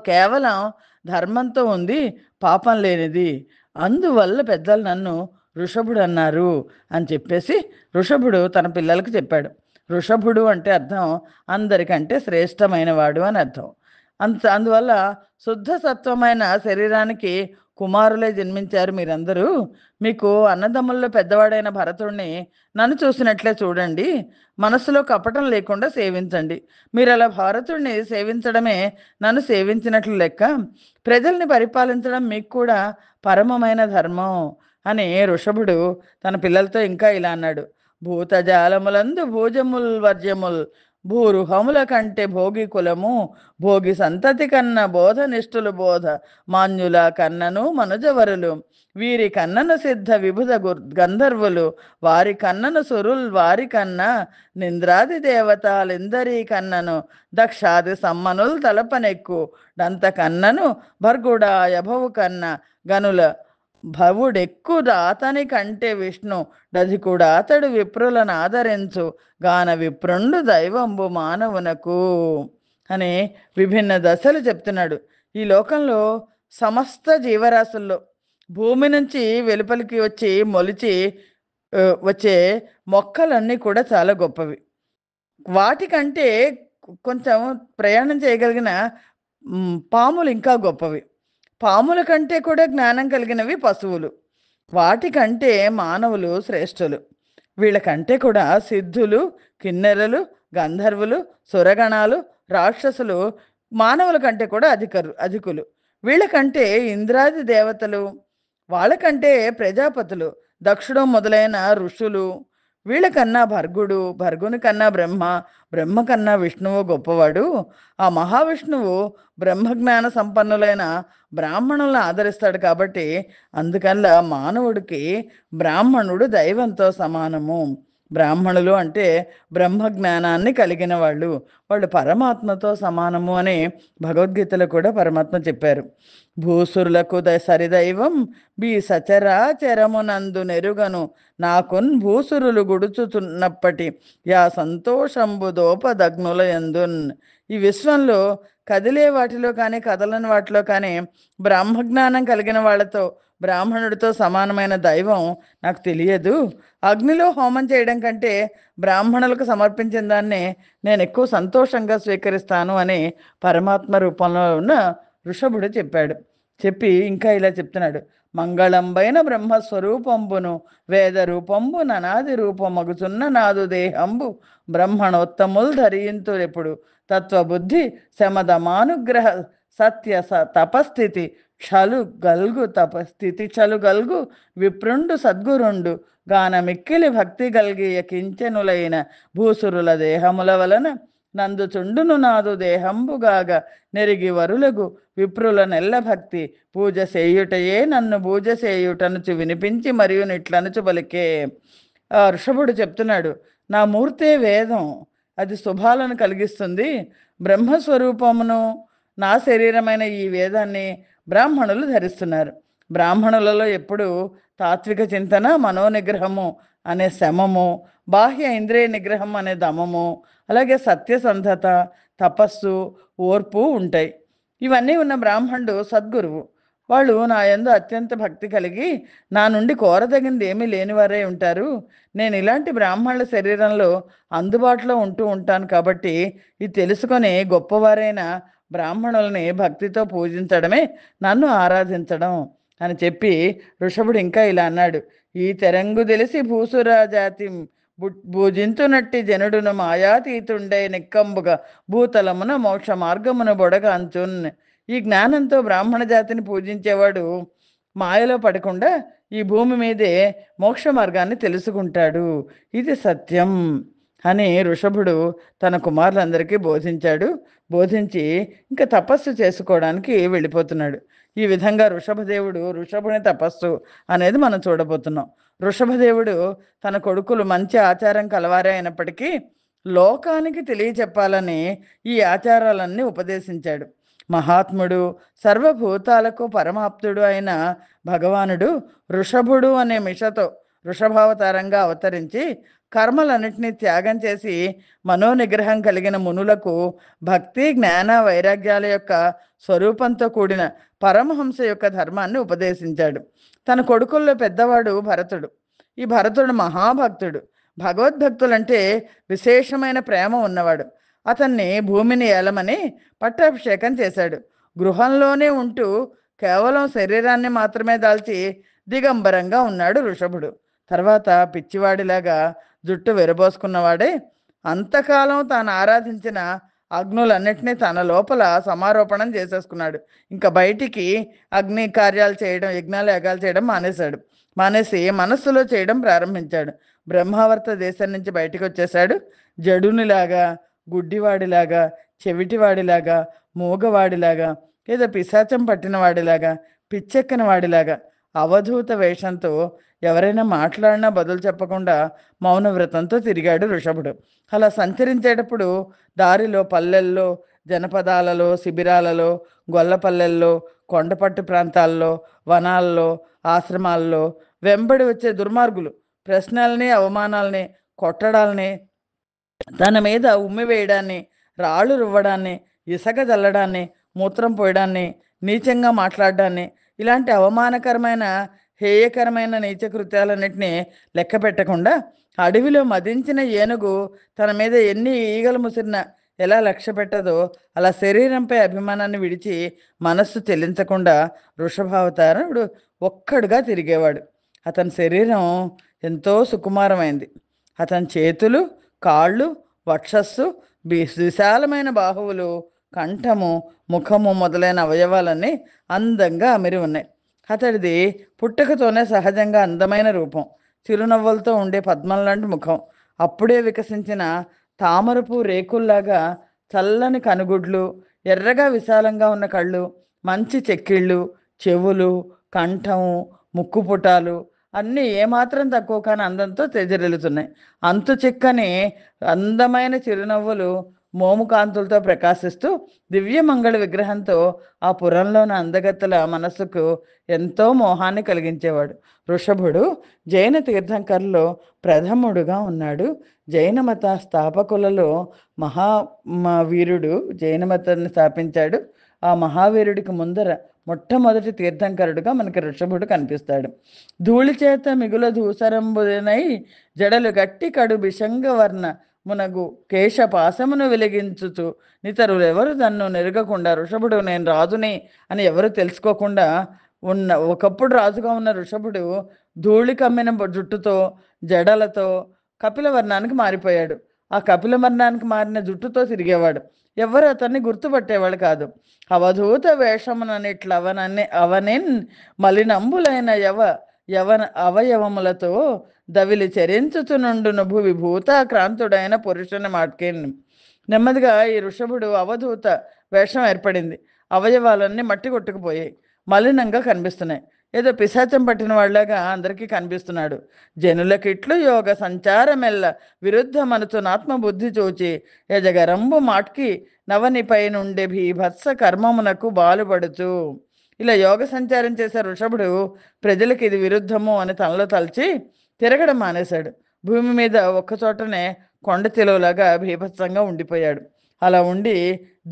కేవలం ధర్మంతో ఉంది, పాపం లేనిది. అందువల్ల పెద్దలు నన్ను వృషభుడు అన్నారు అని చెప్పేసి వృషభుడు తన పిల్లలకు చెప్పాడు. వృషభుడు అంటే అర్థం అందరికంటే శ్రేష్టమైన వాడు అని అర్థం. అందువల్ల శుద్ధ సత్వమైన శరీరానికి కుమారులే జన్మించారు మీరందరూ. మీకు అన్నదమ్ముల్లో పెద్దవాడైన భరతుడిని నన్ను చూసినట్లే చూడండి, మనస్సులో కపటం లేకుండా సేవించండి. మీరు అలా భరతుడిని సేవించడమే నన్ను సేవించినట్లు లెక్క. ప్రజల్ని పరిపాలించడం మీకు కూడా పరమమైన ధర్మం అని వృషభుడు తన పిల్లలతో ఇంకా ఇలా అన్నాడు. భూతజాలములందు భూజముల్ వర్జముల్ భూరుహముల కంటే భోగి కులము, భోగి సంతతి కన్న బోధ నిష్ఠులు బోధ మాన్యుల కన్నను మనుజవరులు, వీరి కన్నను సిద్ధ విభుధ గంధర్వులు, వారి కన్నను సురుల్ వారి కన్న నింద్రాది దేవతలిందరి కన్నను దక్షాది సమ్మనుల్ తలపనెక్కు డంత కన్నను భర్గుడా యభవు కన్న గనుల భవుడెక్కు అతని కంటే విష్ణు డధికుడు అతడు విప్రులను ఆదరించు గాన విప్రుండు దైవంబు మానవునకు అని విభిన్న దశలు చెప్తున్నాడు. ఈ లోకంలో సమస్త జీవరాశుల్లో భూమి నుంచి వెలుపలికి వచ్చి మొలిచి వచ్చే మొక్కలన్నీ కూడా చాలా గొప్పవి. వాటికంటే కొంచెం ప్రయాణం చేయగలిగిన పాములు ఇంకా గొప్పవి. పాముల కంటే కూడా జ్ఞానం కలిగినవి పశువులు. వాటికంటే మానవులు శ్రేష్ఠులు. వీళ్ళకంటే కూడా సిద్ధులు, కిన్నెరలు, గంధర్వులు, సురగణాలు, రాక్షసులు మానవుల కంటే కూడా అధికులు. వీళ్ళకంటే ఇంద్రాది దేవతలు, వాళ్ళకంటే ప్రజాపతులు, దక్షుడు మొదలైన ఋషులు. వీళ్ళకన్నా భర్గుడు, భర్గుని కన్నా బ్రహ్మ, బ్రహ్మ కన్నా విష్ణువు గొప్పవాడు. ఆ మహావిష్ణువు బ్రహ్మజ్ఞాన సంపన్నులైన బ్రాహ్మణులను ఆదరిస్తాడు. కాబట్టి అందుకల్లా మానవుడికి బ్రాహ్మణుడు దైవంతో సమానము. బ్రాహ్మణులు అంటే బ్రహ్మజ్ఞానాన్ని కలిగిన వాళ్ళు, వాళ్ళు పరమాత్మతో సమానము అని భగవద్గీతలో కూడా పరమాత్మ చెప్పారు. భూసురులకు సరిదైవం బి సచరాచరమునందు నెరుగను నాకున్ భూసురులు గుడుచుతున్నప్పటి యా సంతోషంబు దోపదగ్నుల యందున్. ఈ విశ్వంలో కదిలే వాటిలో కానీ కదలని వాటిలో కానీ బ్రహ్మజ్ఞానం కలిగిన వాళ్ళతో బ్రాహ్మణుడితో సమానమైన దైవం నాకు తెలియదు. అగ్నిలో హోమం చేయడం కంటే బ్రాహ్మణులకు సమర్పించిన దాన్ని నేను ఎక్కువ సంతోషంగా స్వీకరిస్తాను అని పరమాత్మ రూపంలో ఉన్న వృషభుడు చెప్పాడు. చెప్పి ఇంకా ఇలా చెప్తున్నాడు. మంగళంబైన బ్రహ్మస్వరూపంబును వేద రూపంబు ననాది రూపమగుచున్న నాదు దేహంబు బ్రహ్మణోత్తములు ధరింతురెప్పుడు తత్వబుద్ధి శమదమానుగ్రహ సత్య తపస్థితి క్షలు గల్గు తపస్థితి చలు గల్గు విప్రుండు సద్గురుండు గాన మిక్కిలి భక్తి గల్గియ కించెనులైన భూసురుల దేహముల వలన నందుచుండును నాదు దేహంబుగాగా నెరిగి వరులగు విప్రుల నెల్ల భక్తి పూజ చేయుటయే నన్ను పూజ చేయుటనుచు వినిపించి మరియు నిట్లనుచు పలికే. ఋషభుడు చెప్తున్నాడు, నా మూర్తే వేదం, అది శుభాలను కలిగిస్తుంది. బ్రహ్మస్వరూపమును నా శరీరమైన ఈ వేదాన్ని బ్రాహ్మణులు ధరిస్తున్నారు. బ్రాహ్మణులలో ఎప్పుడు తాత్విక చింతన, మనోనిగ్రహము అనే శమము, బాహ్య ఇంద్రియ నిగ్రహం అనే దమము, అలాగే సత్యసంధత, తపస్సు, ఓర్పు ఉంటాయి. ఇవన్నీ ఉన్న బ్రాహ్మణుడు సద్గురువు. వాళ్ళు నా యందు అత్యంత భక్తి కలిగి నా నుండి కోరదగింది ఏమీ లేనివారే ఉంటారు. నేను ఇలాంటి బ్రాహ్మణుల శరీరంలో అందుబాటులో ఉంటూ ఉంటాను. కాబట్టి ఇది తెలుసుకొని గొప్పవారైన బ్రాహ్మణుల్ని భక్తితో పూజించడమే నన్ను ఆరాధించడం అని చెప్పి వృషభుడు ఇంకా ఇలా అన్నాడు. ఈ తెరంగు తెలిసి భూసురాజాతి భూజించునట్టి జనుడును మాయాతీతుండే నిక్కంబుగా భూతలమున మోక్ష మార్గమును బొడగాంచున్. ఈ జ్ఞానంతో బ్రాహ్మణ జాతిని పూజించేవాడు మాయలో పడకుండా ఈ భూమి మీదే మోక్ష మార్గాన్ని తెలుసుకుంటాడు. ఇది సత్యం అని ఋషభుడు తన కుమారులందరికీ బోధించాడు. బోధించి ఇంకా తపస్సు చేసుకోవడానికి వెళ్ళిపోతున్నాడు. ఈ విధంగా ఋషభదేవుడు ఋషభుని తపస్సు అనేది మనం చూడబోతున్నాం. ఋషభదేవుడు తన కొడుకులు మంచి ఆచారం కలవారే అయినప్పటికీ లోకానికి తెలియచెప్పాలని ఈ ఆచారాలన్నీ ఉపదేశించాడు. మహాత్ముడు, సర్వభూతాలకు పరమాప్తుడు అయిన భగవానుడు ఋషభుడు అనే మిషతో వృషభావతారంగా అవతరించి కర్మలన్నింటినీ త్యాగం చేసి మనోనిగ్రహం కలిగిన మునులకు భక్తి, జ్ఞాన, వైరాగ్యాల యొక్క స్వరూపంతో కూడిన పరమహంస యొక్క ధర్మాన్ని ఉపదేశించాడు. తన కొడుకుల్లో పెద్దవాడు భరతుడు. ఈ భరతుడు మహాభక్తుడు. భగవద్భక్తులంటే విశేషమైన ప్రేమ ఉన్నవాడు. అతన్ని భూమిని ఏలమని పట్టాభిషేకం చేశాడు. గృహంలోనే ఉంటూ కేవలం శరీరాన్ని మాత్రమే దాల్చి దిగంబరంగా ఉన్నాడు ఋషభుడు. తర్వాత పిచ్చివాడిలాగా జుట్టు విరబోసుకున్నవాడే అంతకాలం తాను ఆరాధించిన అగ్నులన్నిటినీ తన లోపల సమారోపణం చేసేసుకున్నాడు. ఇంకా బయటికి అగ్ని కార్యాలు చేయడం, యజ్ఞాలు యాగాలు చేయడం మానేసి మనస్సులో చేయడం ప్రారంభించాడు. బ్రహ్మావర్త దేశం నుంచి బయటికి వచ్చేశాడు. జడునిలాగా, గుడ్డివాడిలాగా, చెవిటివాడిలాగా, మూగవాడిలాగా, ఏదో పిశాచం పట్టిన వాడిలాగా, పిచ్చెక్కిన వాడిలాగా అవధూత వేషంతో ఎవరైనా మాట్లాడినా బదులు చెప్పకుండా మౌనవ్రతంతో తిరిగాడు ఋషభుడు. అలా సంచరించేటప్పుడు దారిలో పల్లెల్లో, జనపదాలలో, శిబిరాలలో, గొల్లపల్లెల్లో, కొండపట్టు ప్రాంతాల్లో, వనాల్లో, ఆశ్రమాల్లో వెంబడి వచ్చే దుర్మార్గులు ప్రశ్నల్ని, అవమానాల్ని, కొట్టడాల్ని, తన మీద ఉమ్మి వేయడాన్ని, రాళ్ళు రువ్వడాన్ని, ఇసక జల్లడాన్ని, మూత్రం పోయడాన్ని, నీచంగా మాట్లాడడాన్ని, ఇలాంటి అవమానకరమైన, హేయకరమైన నీచ కృత్యాలన్నింటినీ లెక్క పెట్టకుండా అడవిలో మదించిన ఏనుగు తన మీద ఎన్ని ఈగలు ముసిరినా ఎలా లక్ష్య పెట్టదో అలా శరీరంపై అభిమానాన్ని విడిచి మనస్సు చెల్లించకుండా వృషభావతారుడు ఒక్కడుగా తిరిగేవాడు. అతని శరీరం ఎంతో సుకుమారమైంది. అతని చేతులు, కాళ్ళు, వక్షస్సు, విశాలమైన బాహువులు, కంఠము, ముఖము మొదలైన అవయవాలన్నీ అందంగా అమిరి ఉన్నాయి. అతడిది పుట్టుకతోనే సహజంగా అందమైన రూపం. చిరునవ్వులతో ఉండే పద్మం లాంటి ముఖం, అప్పుడే వికసించిన తామరపు రేకుల్లాగా చల్లని కనుగుడ్లు, ఎర్రగా విశాలంగా ఉన్న కళ్ళు, మంచి చెక్కిళ్ళు, చెవులు, కంఠము, ముక్కుపుటాలు అన్నీ ఏమాత్రం తక్కువ కానీ అందంతో తెజరెలుతున్నాయి. అంతు చిక్కని అందమైన చిరునవ్వులు మోము కాంతులతో ప్రకాశిస్తూ దివ్యమంగళ విగ్రహంతో ఆ పురంలోని అందగత్తెల మనస్సుకు ఎంతో మోహాన్ని కలిగించేవాడు. వృషభుడు జైన తీర్థంకర్లో ప్రథముడుగా ఉన్నాడు. జైన మత స్థాపకులలో వీరుడు జైన మతాన్ని స్థాపించాడు. ఆ మహావీరుడికి ముందర మొట్టమొదటి తీర్థంకరుడుగా మనకి ఋషభుడు కనిపిస్తాడు. ధూళి చేత మిగుల ధూసరంబునై జడలు గట్టి కడు బిషంగవర్ణ మునగు కేశపాశమును వెలిగించుచు నితరులు ఎవరు తన్ను నెరగకుండా ఋషభుడు నేను రాజుని అని ఎవరు తెలుసుకోకుండా ఒకప్పుడు రాజుగా ఉన్న ఋషభుడు ధూళి కమ్మిన జుట్టుతో, జడలతో కపిలవర్ణానికి మారిపోయాడు. ఆ కపిలవర్ణానికి మారిన జుట్టుతో తిరిగేవాడు. ఎవరు అతన్ని గుర్తుపట్టేవాళ్ళు కాదు. అవధూత అవనిన్ మలినంబులైన యవన అవయవములతో దవిలి చరించుచునుండును భువి భూతాక్రాంతుడైన పురుషుని మాట్కేన్. నెమ్మదిగా ఈ ఋషభుడు అవధూత వేషం ఏర్పడింది. అవయవాలన్నీ మట్టి కొట్టుకుపోయాయి, మలినంగా కనిపిస్తున్నాయి. ఏదో పిశాచం పట్టిన వాళ్ళగా అందరికీ కనిపిస్తున్నాడు. జనులకిట్లు యోగ సంచారమెల్ల విరుద్ధ మనసునాత్మ బుద్ధి చూచి యజగరంబు మాట్కి నవనిపై నుండి భీభత్స కర్మమునకు బాలుపడుచు. ఇలా యోగ సంచారం చేసే ఋషభుడు ప్రజలకు ఇది విరుద్ధము అని తనలో తలచి తిరగడం మానేశాడు. భూమి మీద ఒక్కచోటనే కొండ చెలువలాగా భీభత్సంగా ఉండిపోయాడు. అలా ఉండి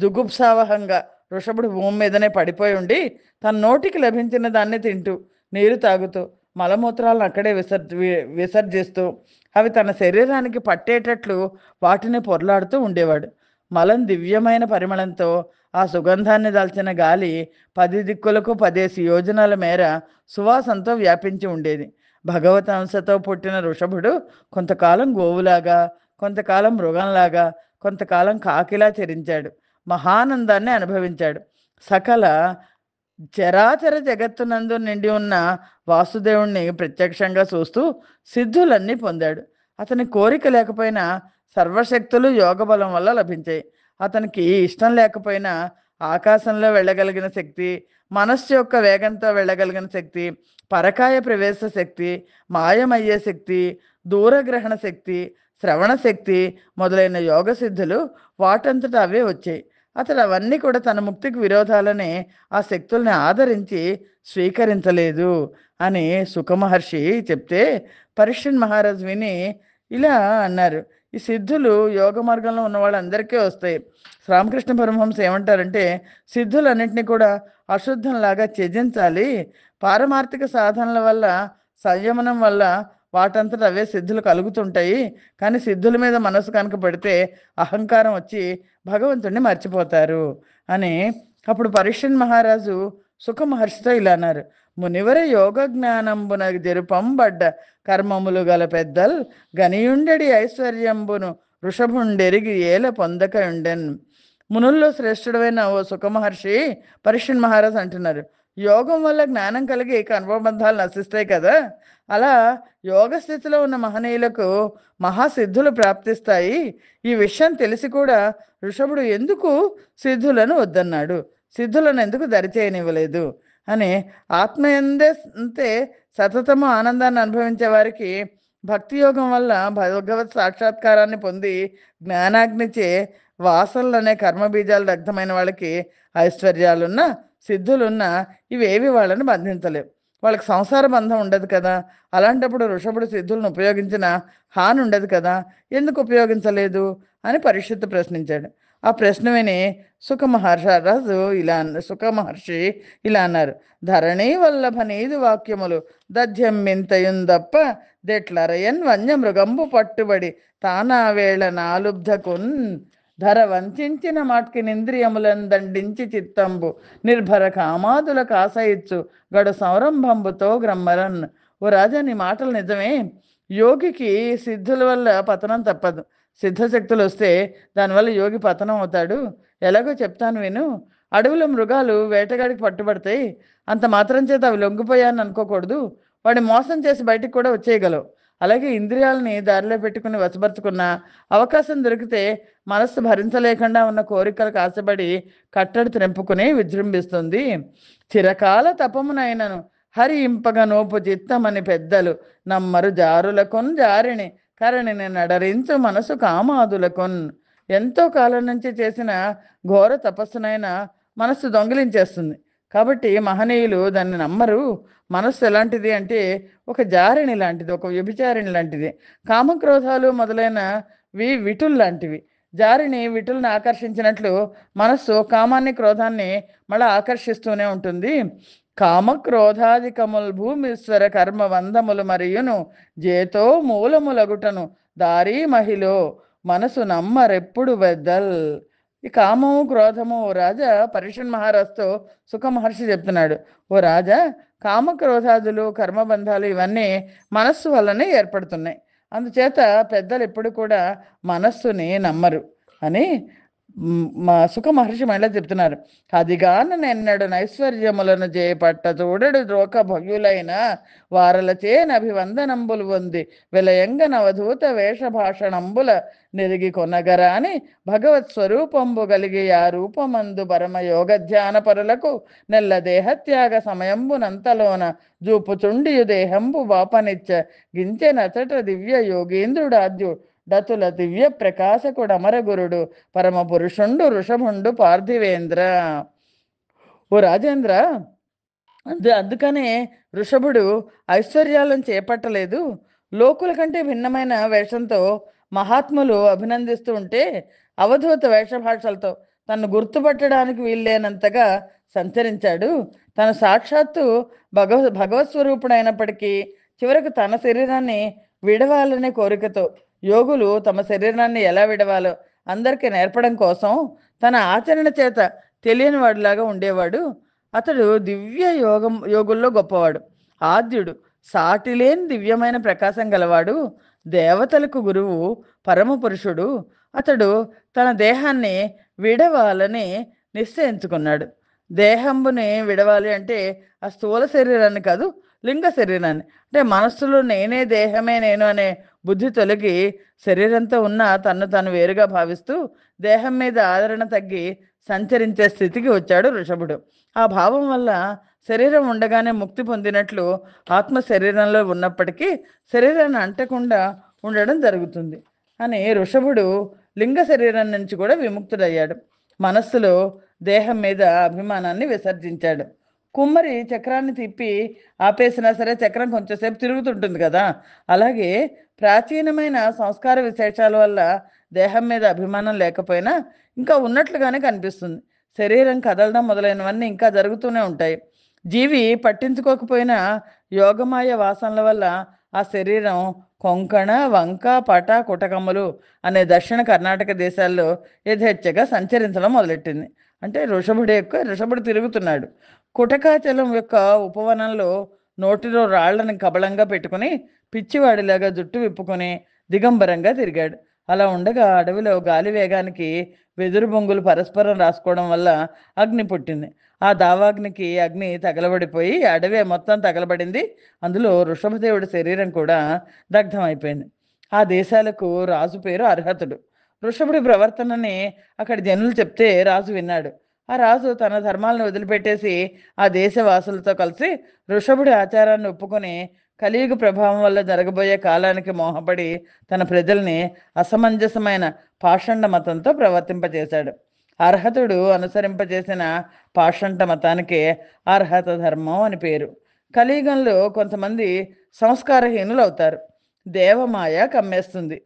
జుగుప్సావహంగా ఋషభుడు భూమి మీదనే పడిపోయి ఉండి తన నోటికి లభించిన దాన్ని తింటూ, నీరు తాగుతూ, మలమూత్రాలను అక్కడే విసర్జిస్తూ అవి తన శరీరానికి పట్టేటట్లు వాటిని పొరలాడుతూ ఉండేవాడు. మలం దివ్యమైన పరిమళంతో ఆ సుగంధాన్ని దాల్చిన గాలి 10 దిక్కులకు 10 యోజనాల మేర సువాసంతో వ్యాపించి ఉండేది. భగవత్ అంశతో పుట్టిన ఋషభుడు కొంతకాలం గోవులాగా, కొంతకాలం మృగంలాగా, కొంతకాలం కాకిలా చరించాడు. మహానందాన్ని అనుభవించాడు. సకల చరాచర జగత్తునందు నిండి ఉన్న వాసుదేవుణ్ణి ప్రత్యక్షంగా చూస్తూ సిద్ధులన్నీ పొందాడు. అతని కోరిక లేకపోయినా సర్వశక్తులు యోగ బలం వల్ల లభించాయి. అతనికి ఇష్టం లేకపోయినా ఆకాశంలో వెళ్ళగలిగిన శక్తి, మనస్సు యొక్క వేగంతో వెళ్ళగలిగిన శక్తి, పరకాయ ప్రవేశ శక్తి, మాయమయ్యే శక్తి, దూరగ్రహణ శక్తి, శ్రవణ శక్తి మొదలైన యోగ సిద్ధులు వాటంతట అవే వచ్చాయి. అతడు అవన్నీ కూడా తన ముక్తికి విరోధాలని ఆ శక్తుల్ని ఆదరించి స్వీకరించలేదు అని సుఖమహర్షి చెప్తే పరీక్షణ్ మహారాజ్ విని ఇలా అన్నారు. ఈ సిద్ధులు యోగ మార్గంలో ఉన్న వాళ్ళందరికీ వస్తాయి. రామకృష్ణ పరమహంస ఏమంటారంటే సిద్ధులన్నింటినీ కూడా అశుద్ధంలాగా త్యజించాలి. పారమార్థిక సాధనల వల్ల, సంయమనం వల్ల వాటంతట అవే సిద్ధులు కలుగుతుంటాయి. కానీ సిద్ధుల మీద మనసు కనుక పెడితే అహంకారం వచ్చి భగవంతుణ్ణి మర్చిపోతారు అని. అప్పుడు పరీక్షణ్ మహారాజు సుఖ మహర్షితో ఇలా అన్నారు. మునివర యోగ జ్ఞానంబున జరుపంబడ్డ కర్మములు గల పెద్దల్ గనియుండెడి ఐశ్వర్యంబును వృషభుండెరిగి ఏల పొందక ఉండెన్. మునుల్లో శ్రేష్ఠుడైన ఓ సుఖమహర్షి పరీక్షణ్ మహారాజ్ అంటున్నారు, యోగం వల్ల జ్ఞానం కలిగి కర్మబంధాలు నశిస్తాయి కదా, అలా యోగ స్థితిలో ఉన్న మహనీయులకు మహాసిద్ధులు ప్రాప్తిస్తాయి. ఈ విషయం తెలిసి కూడా ఋషభుడు ఎందుకు సిద్ధులను వద్దన్నాడు, సిద్ధులను ఎందుకు దరిచేయనివ్వలేదు అని. ఆత్మయందే అంతే సతతము ఆనందాన్ని అనుభవించే వారికి భక్తి యోగం వల్ల భగవత్ సాక్షాత్కారాన్ని పొంది జ్ఞానాగ్నిచే వాసనలనే కర్మబీజాలు దగ్ధమైన వాళ్ళకి ఐశ్వర్యాలున్నా సిద్ధులున్నా ఇవేవి వాళ్ళని బంధించలేవు. వాళ్ళకి సంసార బంధం ఉండదు కదా. అలాంటప్పుడు ఋషభుడు సిద్ధులను ఉపయోగించిన హాని ఉండదు కదా, ఎందుకు ఉపయోగించలేదు అని పరీక్షిత్తు ప్రశ్నించాడు. ఆ ప్రశ్న విని సుఖమహర్షి ఇలా అన్నారు. ధరణి వల్లభ నీదు వాక్యములు దధ్యమ్మింతయుందప్ప దెట్లరయన్ వన్య మృగంబు పట్టుబడి తానా వేళ నాలుబ్ధకున్ ధర వంచిన మాట్కి నింద్రియములను దండించి చిత్తంబు నిర్భర కామాదుల కాసయిచ్చు గడు సంరంభంబుతో గ్రమ్మరన్. ఓ రాజా, నీ మాటలు నిజమే. యోగికి సిద్ధుల వల్ల పతనం తప్పదు. సిద్ధశక్తులు వస్తే దానివల్ల యోగి పతనం అవుతాడు. ఎలాగో చెప్తాను విను. అడవిలో మృగాలు వేటగాడికి పట్టుబడతాయి. అంత మాత్రం చేత అవి లొంగిపోయాன்னு అనుకోకూడదు. వాడిని మోసం చేసి బయటికి కూడా వచ్చేయగలవు. అలాగే ఇంద్రియాలని దారిలో పెట్టుకుని వశపరుచుకున్న అవకాశం దొరికితే మనస్సు భరించలేకుండా ఉన్న కోరికలకు ఆశపడి కట్టడి త్రెంపుకుని విజృంభిస్తుంది. చిరకాల తపమునైనను హరి ఇంపగ నోపు చిత్తమని పెద్దలు నమ్మరు జారులకొన్ జారిని కరణిని నడరించు మనసు కామాదులకొన్. ఎంతో కాలం నుంచి చేసిన ఘోర తపస్సునైనా మనస్సు దొంగిలించేస్తుంది. కాబట్టి మహనీయులు దాన్ని నమ్మరు. మనస్సు ఎలాంటిది అంటే ఒక జారిణి లాంటిది, ఒక వ్యభిచారిణి లాంటిది. కామక్రోధాలు మొదలైన విటులు లాంటివి. జారిని విటుల్ని ఆకర్షించినట్లు మనస్సు కామాన్ని క్రోధాన్ని మళ్ళీ ఆకర్షిస్తూనే ఉంటుంది. కామక్రోధాధికముల్ భూమీశ్వర కర్మ వందములు మరియును జేతో మూలములగుటను దారి మహిలో మనసు నమ్మరెప్పుడు వెద్దల్. ఈ కామము క్రోధము ఓ రాజా పరీక్షణ్ మహారాజుతో సుఖ మహర్షి చెప్తున్నాడు. ఓ రాజా, కామక్రోధాదులు కర్మబంధాలు ఇవన్నీ మనస్సు వల్లనే ఏర్పడుతున్నాయి. అందుచేత పెద్దలు ఎప్పుడు కూడా మనస్సుని నమ్మరు అని మా సుఖ మహర్షి మళ్ళీ చెప్తున్నారు. అదిగాన నెన్నడు నైశ్వర్యములను చేపట్ట చూడడు ద్రోక భవ్యులైన వారలచే నభివందనంబులు పొంది విలయంగ నవధూత వేషభాషణంబుల నెరిగి కొనగరాని భగవత్ స్వరూపంబు కలిగి ఆ రూపమందు పరమ యోగ ధ్యాన పరులకు నెల్ల దేహత్యాగ సమయంబునంతలోన జూపుచుండియు దేహంబు వాపనిచ్చ గించెనచట దివ్య యోగేంద్రుడాద్యు దతుల దివ్య ప్రకాశకుడు అమరగురుడు పరమ పురుషుండు ఋషభుండు పార్థివేంద్ర. ఓ రాజేంద్ర, అందుకనే ఋషభుడు ఐశ్వర్యాలను చేపట్టలేదు. లోకుల కంటే భిన్నమైన వేషంతో మహాత్ములు అభినందిస్తూ ఉంటే అవధూత వేషభాషలతో తను గుర్తుపట్టడానికి వీల్లేనంతగా సంచరించాడు. తను సాక్షాత్తు భగవత్ స్వరూపుడైనప్పటికీ చివరకు తన శరీరాన్ని విడవాలనే కోరికతో యోగులు తమ శరీరాన్ని ఎలా విడవాలో అందరికీ నేర్పడం కోసం తన ఆచరణ చేత తెలియని వాడిలాగా ఉండేవాడు. అతడు దివ్య యోగుల్లో గొప్పవాడు, ఆద్యుడు, సాటిలేని దివ్యమైన ప్రకాశం గలవాడు, దేవతలకు గురువు, పరమ పురుషుడు. అతడు తన దేహాన్ని విడవాలని నిశ్చయించుకున్నాడు. దేహంబుని విడవాలి అంటే ఆ స్థూల శరీరాన్ని కాదు, లింగ శరీరాన్ని. అంటే మనస్సులో నేనే దేహమే నేను అనే బుద్ధి తొలగి శరీరంతో ఉన్న తన్ను తాను వేరుగా భావిస్తూ దేహం మీద ఆదరణ తగ్గి సంచరించే స్థితికి వచ్చాడు ఋషభుడు. ఆ భావం వల్ల శరీరం ఉండగానే ముక్తి పొందినట్లు ఆత్మ శరీరంలో ఉన్నప్పటికీ శరీరాన్ని అంటకుండా ఉండడం జరుగుతుంది అని ఋషభుడు లింగ శరీరం నుంచి కూడా విముక్తుడయ్యాడు. మనస్సులో దేహం మీద అభిమానాన్ని విసర్జించాడు. కుమ్మరి చక్రాన్ని తిప్పి ఆపేసినా సరే చక్రం కొంచెంసేపు తిరుగుతుంటుంది కదా, అలాగే ప్రాచీనమైన సంస్కార విశేషాల వల్ల దేహం మీద అభిమానం లేకపోయినా ఇంకా ఉన్నట్లుగానే కనిపిస్తుంది. శరీరం కదలడం మొదలైనవన్నీ ఇంకా జరుగుతూనే ఉంటాయి. జీవి పట్టించుకోకపోయినా యోగమాయ వాసనల వల్ల ఆ శరీరం కొంకణ, వంక, పట, కుటకమ్మలు అనే దక్షిణ కర్ణాటక దేశాల్లో యథేచ్ఛగా సంచరించడం మొదలెట్టింది. అంటే ఋషభుడు తిరుగుతున్నాడు. కుటకాచలం యొక్క ఉపవనంలో నోటిలో రాళ్లను కబళంగా పెట్టుకుని పిచ్చివాడిలాగా జుట్టు విప్పుకొని దిగంబరంగా తిరిగాడు. అలా ఉండగా అడవిలో గాలి వేగానికి వెదురు బొంగులు పరస్పరం రాసుకోవడం వల్ల అగ్ని పుట్టింది. ఆ దావాగ్నికి అగ్ని తగలబడిపోయి అడవి మొత్తం తగలబడింది. అందులో ఋషభదేవుడి శరీరం కూడా దగ్ధమైపోయింది. ఆ దేశాలకు రాజు పేరు అర్హతుడు. ఋషభుడి ప్రవర్తనని అక్కడి జనులు చెప్తే రాజు విన్నాడు. ఆ రాజు తన ధర్మాలను వదిలిపెట్టేసి ఆ దేశవాసులతో కలిసి ఋషభుడి ఆచారాన్ని ఒప్పుకొని కలియుగ ప్రభావం వల్ల జరగబోయే కాలానికి మోహపడి తన ప్రజల్ని అసమంజసమైన పాషండ మతంతో ప్రవర్తింపజేశాడు. అర్హతుడు అనుసరింపజేసిన పాషండ మతానికే అర్హత ధర్మం అని పేరు. కలియుగంలో కొంతమంది సంస్కారహీనులు అవుతారు. దేవమాయ కమ్మేస్తుంది.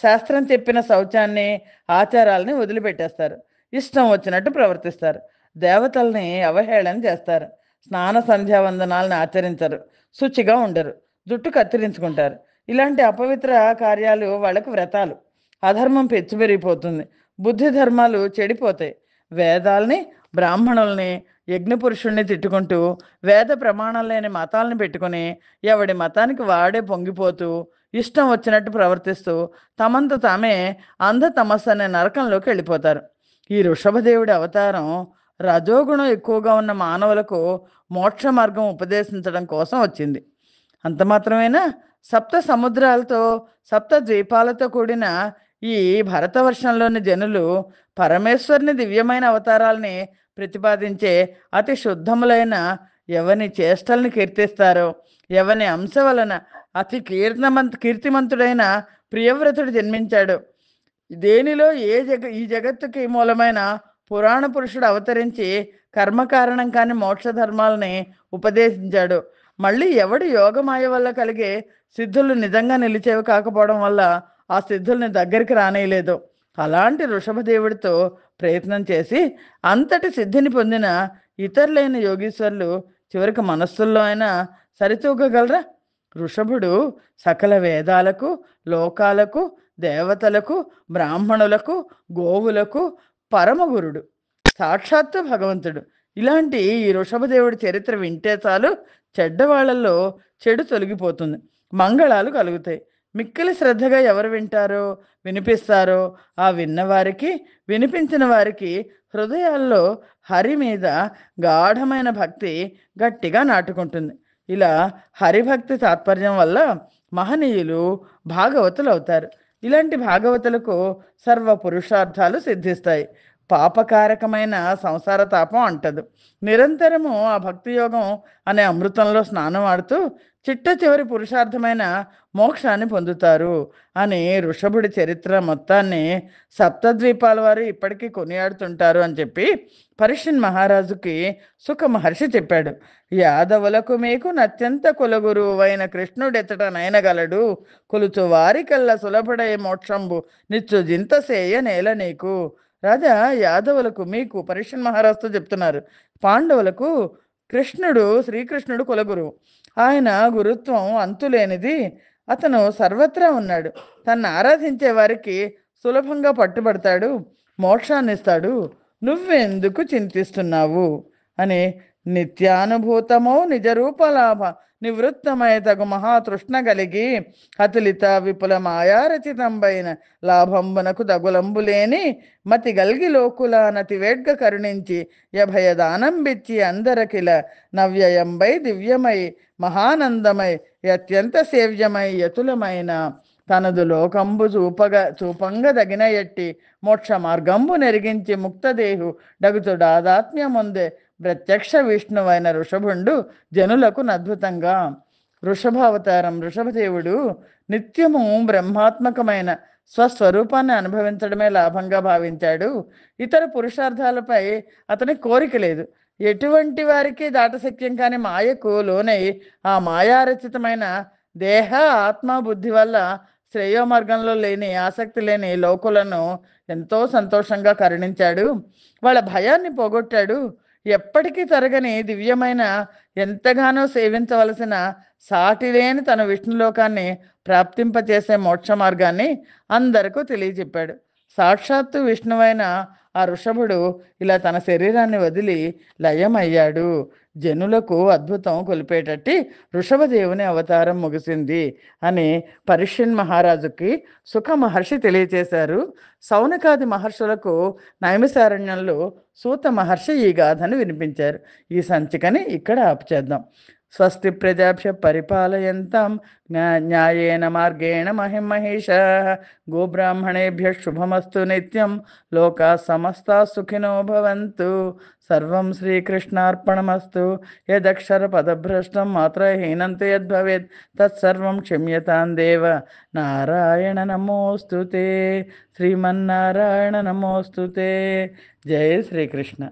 శాస్త్రం చెప్పిన శౌచాన్ని, ఆచారాలని వదిలిపెట్టేస్తారు. ఇష్టం వచ్చినట్టు ప్రవర్తిస్తారు. దేవతల్ని అవహేళన చేస్తారు. స్నాన సంధ్యావందనాలను ఆచరించరు. శుచిగా ఉండరు. జుట్టు కత్తిరించుకుంటారు. ఇలాంటి అపవిత్ర కార్యాలు వాళ్ళకు వ్రతాలు. అధర్మం పెరిగిపోతుంది. బుద్ధి ధర్మాలు చెడిపోతాయి. వేదాల్ని, బ్రాహ్మణుల్ని, యజ్ఞపురుషుణ్ణి తిట్టుకుంటూ వేద ప్రమాణం లేని మతాలను పెట్టుకుని ఎవడి మతానికి వాడే పొంగిపోతూ ఇష్టం వచ్చినట్టు ప్రవర్తిస్తూ తమంత తామే అంధ తమస్సు అనే నరకంలోకి వెళ్ళిపోతారు. ఈ ఋషభదేవుడి అవతారం రజోగుణం ఎక్కువగా ఉన్న మానవులకు మోక్ష మార్గం ఉపదేశించడం కోసం వచ్చింది. అంత మాత్రమేనా, సప్త సముద్రాలతో సప్త ద్వీపాలతో కూడిన ఈ భరతవర్షంలోని జనులు పరమేశ్వరుని దివ్యమైన అవతారాల్ని ప్రతిపాదించే అతి శుద్ధములైన ఎవని చేష్టల్ని కీర్తిస్తారో, ఎవని అంశ వలన అతి కీర్తిమంతుడైన ప్రియవ్రతుడు జన్మించాడు, దేనిలో ఈ జగత్తుకి మూలమైన పురాణ పురుషుడు అవతరించి కర్మకారణం కాని మోక్ష ధర్మాలని ఉపదేశించాడు. మళ్ళీ ఎవడు యోగమాయ వల్ల కలిగే సిద్ధులు నిజంగా నిలిచేవి కాకపోవడం వల్ల ఆ సిద్ధుల్ని దగ్గరికి రానేయలేదు, అలాంటి ఋషభదేవుడితో ప్రయత్నం చేసి అంతటి సిద్ధిని పొందిన ఇతరులైన యోగీశ్వరులు చివరికి మనస్సుల్లో అయినా సరితూగగలరా? ఋషభుడు సకల వేదాలకు, లోకాలకు, దేవతలకు, బ్రాహ్మణులకు, గోవులకు పరమగురుడు, సాక్షాత్తు భగవంతుడు. ఇలాంటి ఈ ఋషభదేవుడి చరిత్ర వింటే చాలు చెడ్డవాళ్లలో చెడు తొలగిపోతుంది, మంగళాలు కలుగుతాయి. మిక్కిలి శ్రద్ధగా ఎవరు వింటారో, వినిపిస్తారో ఆ విన్నవారికి, వినిపించిన వారికి హృదయాల్లో హరి మీద గాఢమైన భక్తి గట్టిగా నాటుకుంటుంది. ఇలా హరిభక్తి తాత్పర్యం వల్ల మహనీయులు భాగవతులు అవుతారు. ఇలాంటి భాగవతులకు సర్వ పురుషార్థాలు సిద్ధిస్తాయి. పాపకారకమైన సంసార తాపం అంటదు. నిరంతరము ఆ భక్తి యోగం అనే అమృతంలో స్నానం ఆడుతూ చిట్ట చివరి పురుషార్థమైన మోక్షాన్ని పొందుతారు అని ఋషభుడి చరిత్ర మొత్తాన్ని సప్తద్వీపాల వారు ఇప్పటికీ కొనియాడుతుంటారు అని చెప్పి పరీక్షణ్ మహారాజుకి సుఖ మహర్షి చెప్పాడు. యాదవులకు మీకు నత్యంత కులగురువైన కృష్ణుడెతట నయనగలడు, కొలుచు వారికల్లా సులభడే మోక్షంబు నిచ్చు జింతసేయ నేల నీకు. రాజా, యాదవులకు మీకు పరీక్షణ్ మహారాజుతో చెప్తున్నారు, పాండవులకు శ్రీకృష్ణుడు కులగురువు. ఆయన గురుత్వం అంతులేనిది. అతను సర్వత్రా ఉన్నాడు. తన్ను ఆరాధించే వారికి సులభంగా పట్టుబడతాడు, మోక్షాన్ని ఇస్తాడు. నువ్వెందుకు చింతిస్తున్నావు అని నిత్యానుభూతమౌ నిజరూపలాభ నివృత్తమై తగు మహాతృష్ణ కలిగి అతులిత విపుల మాయారచితంబైన లాభంబునకు దగులంబులేని మతి గల్గి లోకుల నతివేడ్గ కరుణించి యభయదానం బిచ్చి అందరకిల నవ్యయంబై దివ్యమై మహానందమై అత్యంత సేవ్యమై యతులమైన తనదు లోకంబు చూపంగ ఎట్టి మోక్ష మార్గంబు నెరిగించి ముక్తదేహు డగుతుడాదాత్మ్యముందే ప్రత్యక్ష విష్ణువైన ఋషభుండు జనులకు అద్భుతంగా వృషభావతారం వృషభదేవుడు నిత్యము బ్రహ్మాత్మకమైన స్వస్వరూపాన్ని అనుభవించడమే లాభంగా భావించాడు. ఇతర పురుషార్థాలపై అతని కోరిక లేదు. ఎటువంటి వారికి దాటశక్యం కాని మాయకు లోనై ఆ మాయారచితమైన దేహ ఆత్మ బుద్ధి వల్ల శ్రేయోమార్గంలో లేని ఆసక్తి లేని లోకులను ఎంతో సంతోషంగా కరుణించాడు. వాళ్ళ భయాన్ని పోగొట్టాడు. ఎప్పటికీ తరగని దివ్యమైన ఎంతగానో సేవించవలసిన సాటిలేని తన విష్ణులోకాన్ని ప్రాప్తింపచేసే మోక్ష మార్గాన్ని అందరికీ తెలియచెప్పాడు. సాక్షాత్తు విష్ణువైన ఆ ఋషభుడు ఇలా తన శరీరాన్ని వదిలి లయమయ్యాడు. జనులకు అద్భుతం కొలిపేటట్టి ఋషభదేవుని అవతారం ముగిసింది అని పరీక్షణ్ మహారాజుకి సుఖ మహర్షి తెలియచేశారు. సౌనకాది మహర్షులకు నైమిసారణ్యంలో సూత మహర్షి ఈ గాథను వినిపించారు. ఈ సంచికని ఇక్కడ ఆపుచేద్దాం. స్వస్తి ప్రజాభ్య పరిపాలయంతాం న్యాయేన మార్గేణ మహిమహేషాః గోబ్రాహ్మణేభ్య శుభమస్తు నిత్యం లోకా సమస్తా సుఖినో భవంతు. సర్వం శ్రీకృష్ణార్పణమస్తు. యదక్షర పదభ్రష్టం మాత్రహీనంతు యద్భవేత్ తత్సర్వం క్షమ్యతాం దేవ. నారాయణ నమోస్తుతే. శ్రీమన్నారాయణ నమోస్తుతే. జయ శ్రీకృష్ణ.